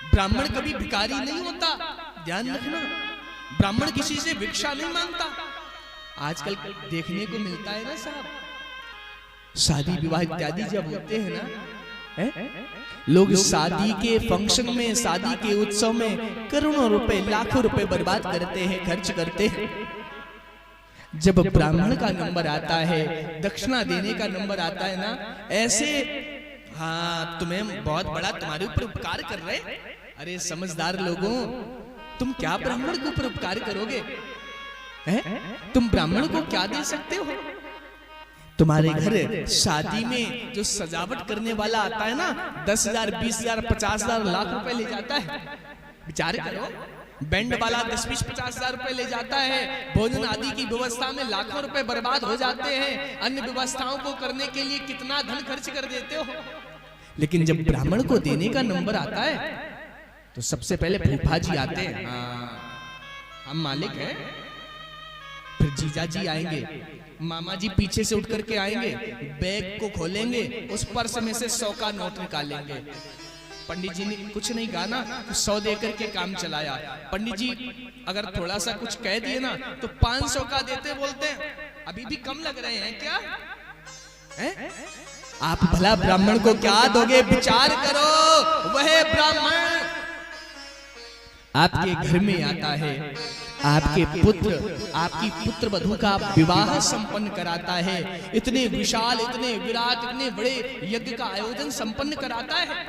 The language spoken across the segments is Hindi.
ब्राह्मण कभी भिखारी नहीं होता, ध्यान रखना। ब्राह्मण किसी से भिक्षा नहीं मांगता। आजकल देखने को मिलता है ना साहब, शादी विवाह इत्यादि जब होते हैं ना, लोग शादी के फंक्शन में, शादी के उत्सव में करोड़ों रुपए, लाखों रुपए बर्बाद करते हैं, खर्च करते हैं। जब ब्राह्मण का नंबर आता है, दक्षिणा देने का नंबर आता है ना, ऐसे हाँ तुम्हें बहुत बड़ा, तुम्हारे ऊपर उपकार कर रहे। अरे समझदार लोगों, तुम क्या ब्राह्मण के ऊपर उपकार करोगे? तुम ब्राह्मण को क्या दे सकते हो? तुम्हारे घर शादी में जो सजावट करने वाला आता है ना, 10,000, 20,000, 50,000, लाख रुपए ले जाता है। विचार करो, बैंड वाला 10, 20, 50,000 रुपए ले जाता है। भोजन आदि की व्यवस्था में लाखों रुपए बर्बाद हो जाते हैं। अन्य व्यवस्थाओं को करने के लिए कितना धन खर्च कर देते हो। लेकिन जब ब्राह्मण को देने का नंबर आता है तो सबसे पहले फूफा जी आते हैं, हम मालिक हैं। फिर जीजा जी आएंगे, मामा जी पीछे से उठ करके आएंगे, बैग को खोलेंगे, उस पर्स में से 100 का नोट निकालेंगे। पंडित जी ने कुछ नहीं कहा ना, तो 100 दे करके काम चलाया। पंडित जी अगर थोड़ा सा कुछ कह दिए ना तो 500 का देते, बोलते हैं अभी भी कम लग रहे हैं क्या? आप भला ब्राह्मण को क्या दोगे? विचार करो। वह ब्राह्मण आपके घर में आता है, आपके पुत्र, आपकी पुत्र वधू का विवाह संपन्न कराता है, इतने विशाल, इतने विराट, इतने बड़े यज्ञ का आयोजन संपन्न कराता है।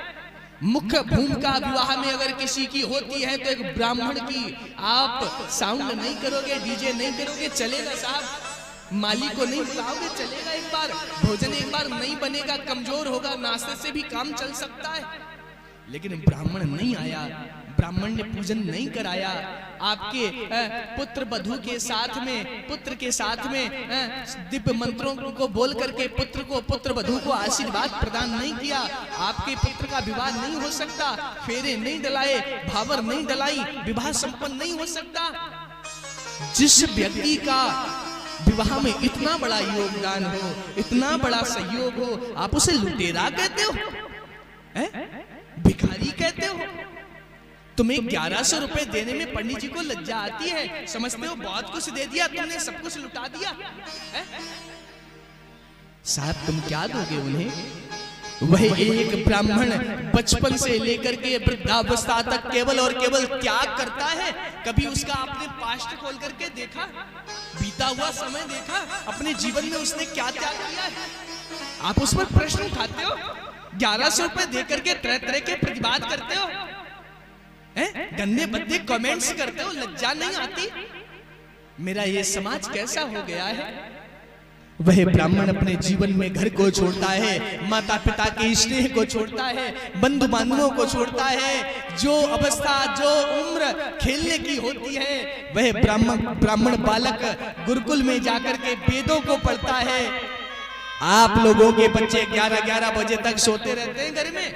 मुख्य भूमिका विवाह में अगर किसी की होती है तो एक ब्राह्मण की। आप साउंड नहीं करोगे, डीजे नहीं करोगे, चलेगा साहब? माली को नहीं बुलाओगे, चलेगा? एक बार भोजन एक बार नहीं बनेगा, कमजोर होगा, नाश्ते से भी काम चल सकता है। लेकिन ब्राह्मण नहीं आया, ब्राह्मण ने पूजन नहीं कराया, आपके पुत्र वधू के साथ में, पुत्र के साथ में दिव्य मंत्रों को बोल करके पुत्र को, पुत्र वधू को आशीर्वाद प्रदान नहीं किया, आपके पुत्र का विवाह नहीं हो सकता। फेरे नहीं डलाए, भावर नहीं डलाई, विवाह संपन्न नहीं हो सकता। जिस व्यक्ति का विवाह में इतना बड़ा योगदान हो, इतना बड़ा सहयोग हो, आप उसे लुटेरा कहते हो, भिखारी कहते हो? तुम्हें 1100 रुपए देने में पंडित जी को लज्जा आती है? समझते हो बहुत कुछ दे दिया तुमने, सब कुछ लुटा दिया साहब। तुम क्या दोगे उन्हें? वह एक ब्राह्मण बचपन से लेकर के वृद्धावस्था तक केवल और केवल त्याग करता है। कभी उसका आपने पास्ट खोल करके देखा? बीता हुआ समय देखा? अपने जीवन में उसने क्या त्याग किया है? आप उस पर प्रश्न उठाते हो? 1100 रुपए दे करके तरह तरह के प्रतिवाद करते हो, गंदे बद्दे कमेंट्स करते हो, लज्जा नहीं आती? मेरा ये समाज कैसा हो गया है? वह ब्राह्मण अपने जीवन में घर को छोड़ता है, माता पिता के स्नेह को छोड़ता है, बंधु बांधवों को छोड़ता है। जो अवस्था, जो उम्र खेलने की होती है, वह ब्राह्मण बालक गुरुकुल में जाकर के वेदों को पढ़ता है। आप लोगों के बच्चे 11-11 बजे तक सोते रहते हैं घर में,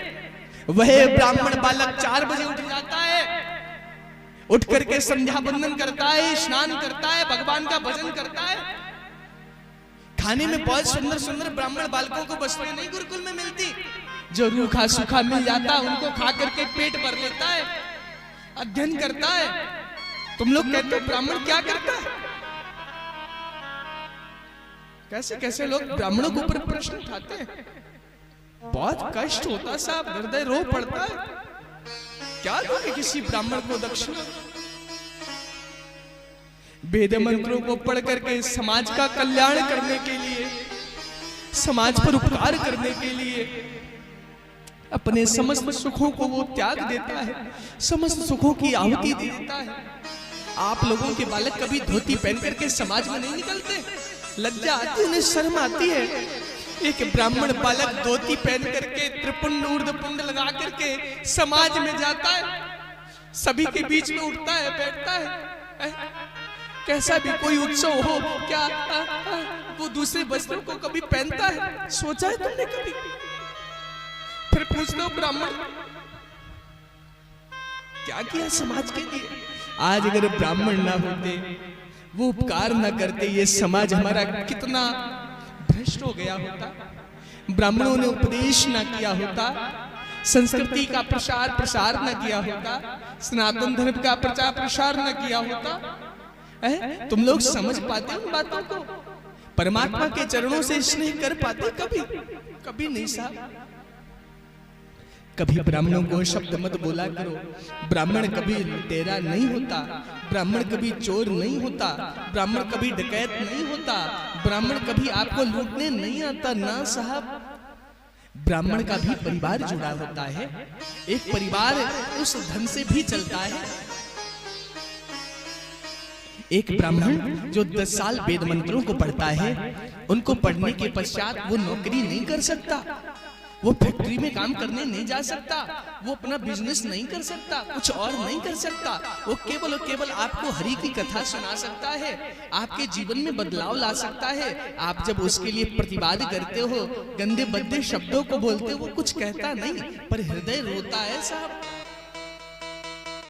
वह ब्राह्मण बालक 4 बजे उठ जाता है, उठ करके संध्या बंदन करता है, स्नान करता है, भगवान का भजन करता है। खाने में बहुत सुंदर सुंदर ब्राह्मण बालकों को वस्तुएं नहीं गुरुकुल में मिलती, जो रूखा सूखा मिल जाता है उनको खा करके पेट भर लेता है, अध्ययन करता है। तुम लोग कहते हो ब्राह्मण क्या करता है? कैसे कैसे लोग ब्राह्मणों के ऊपर प्रश्न उठाते हैं। बहुत कष्ट होता साहब, हृदय रो पड़ता है। क्या दोगे किसी ब्राह्मण को दक्षिणा? वेद मंत्रों को पढ़ करके समाज का कल्याण करने के लिए, समाज पर उपकार करने के लिए अपने समस्त सुखों को वो त्याग देता है, समस्त सुखों की आहुति दे देता है। आप लोगों के बालक कभी धोती पहन करके समाज में नहीं निकलते? लज्जा आती है, उन्हें शर्म आती है। एक ब्राह्मण बालक धोती पहन करके, त्रिपुंड ऊर्ध्वपुंड लगा करके समाज में जाता है, सभी के बीच में उठता है, बैठता है। कैसा भी कोई उत्सव हो, क्या वो दूसरे वस्त्रों को कभी पहनता है? सोचा है तुमने कभी? फिर पूछ लो ब्राह्मण क्या किया समाज के लिए? आज अगर ब्राह्मण ना होते, वो उपकार ना करते, ये समाज हमारा कितना भ्रष्ट हो गया होता। ब्राह्मणों ने उपदेश ना किया होता, संस्कृति का प्रसार प्रसार न किया होता, सनातन धर्म का प्रचार प्रसार न किया होता, तुम लोग समझ पाते हो उन बातों को? परमात्मा के चरणों से स्नेह कर पाते? कभी कभी नहीं साहब। कभी ब्राह्मणों को शब्द मत बोला करो। ब्राह्मण कभी लुटेरा नहीं होता, ब्राह्मण कभी चोर नहीं होता, ब्राह्मण कभी डकैत नहीं होता, ब्राह्मण कभी आपको लूटने नहीं आता ना साहब। ब्राह्मण का भी परिवार जुड़ा होता है, एक परिवार उस धन से भी चलता है। एक ब्राह्मण जो 10 साल वेद मंत्रों को पढ़ता है, उनको पढ़ने के पश्चात वो नौकरी नहीं कर सकता, वो फैक्ट्री में काम करने नहीं जा सकता, वो अपना बिजनेस नहीं कर सकता, कुछ और नहीं कर सकता। वो केवल और केवल आपको हरि की कथा सुना सकता है, आपके जीवन में बदलाव ला सकता है। आप जब उसके लिए प्रतिवाद करते हो, गंदे बद्दे शब्दों को बोलते हो, वो कुछ कहता नहीं पर हृदय रोता है साहब।